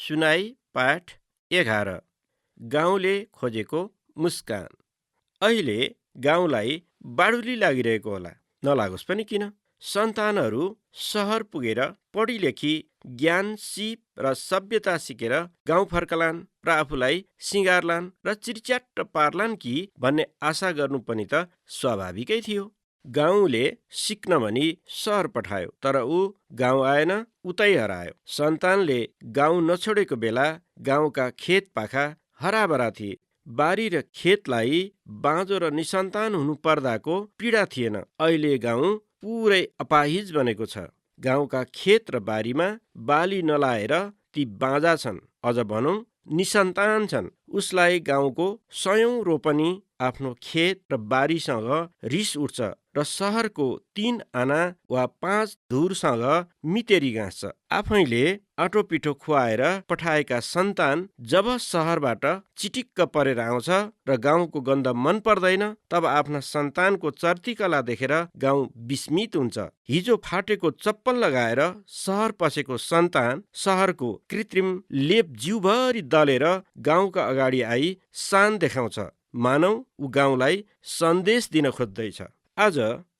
सुनाइ पाठ 11। गाउँले खोजेको मुस्कान। अहिले गाउँलाई बाढुली लागिरहेको होला, नलागोस् पनि किन। सन्तानहरू सहर पुगेर पढिलेखी ज्ञान सिप र सभ्यता सिकेर गाउँ फर्कलान् र आफूलाई सिँगारलान् र चिरच्याट्ट पार्लान् कि भन्ने आशा गर्नु पनि त स्वाभाविकै थियो। गाउँले सिक्न भनी सहर पठायो, तर ऊ गाउँ आएन, उतै हरायो। सन्तानले गाउँ नछोडेको बेला गाउँका खेत पाखा हराभरा थिए। बारी र खेतलाई बाँझो र निसन्तान हुनु पर्दाको पीडा थिएन। अहिले गाउँ पुरै अपाहिज बनेको छ। गाउँका खेत र बारीमा बाली नलाएर ती बाँझा छन्, अझ भनौँ निसन्तान छन्। उसलाई गाउँको 100औं रोपनी आफ्नो खेत र बारीसँग रिस उठ्छ र सहरको 3 आना वा 5 धुरसँग मितेरी गाँस्छ। आफैले आँटो पिठो खुवाएर पठाएका सन्तान जब सहरबाट चिटिक्क परेर आउँछ र गाउँको गन्ध मन पर्दैन, तब आफ्ना सन्तानको चर्तीकला देखेर गाउँ विस्मित हुन्छ। हिजो फाटेको चप्पल लगाएर सहर पसेको सन्तान सहरको कृत्रिम लेप जिउभरि दलेर गाउँका अगाडि आई शान देखाउँछ, मानौ ऊ गाउँलाई सन्देश दिन खोज्दैछ। आज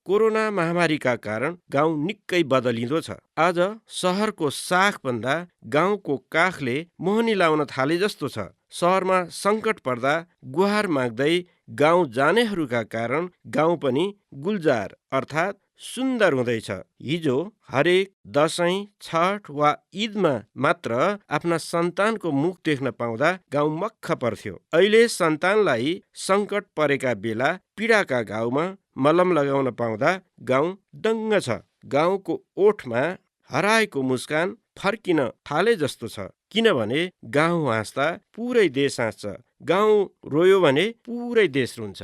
कोरोना महामारीका कारण गाउँ निकै बदलिँदो छ। आज सहरको साख भन्दा गाउँको काखले मोहनी लाउन थाले जस्तो छ। सहरमा सङ्कट पर्दा गुहार माग्दै गाउँ जानेहरूका कारण गाउँ पनि गुल्जार अर्थात् सुन्दर हुँदैछ। हिजो हरेक दशैं, छठ वा ईदमा मात्र आफ्ना सन्तानको मुख देख्न पाउँदा गाउँ मक्ख पर्थ्यो। अहिले सन्तानलाई सङ्कट परेका बेला पीडाका घाउमा मलम लगाउन पाउँदा गाउँ दङ्ग छ। गाउँको ओठमा हराएको मुस्कान फर्किन थाले जस्तो छ, किनभने गाउँ हाँस्दा पुरै देश हाँस्छ, गाउँ रोयो भने पुरै देश रुन्छ।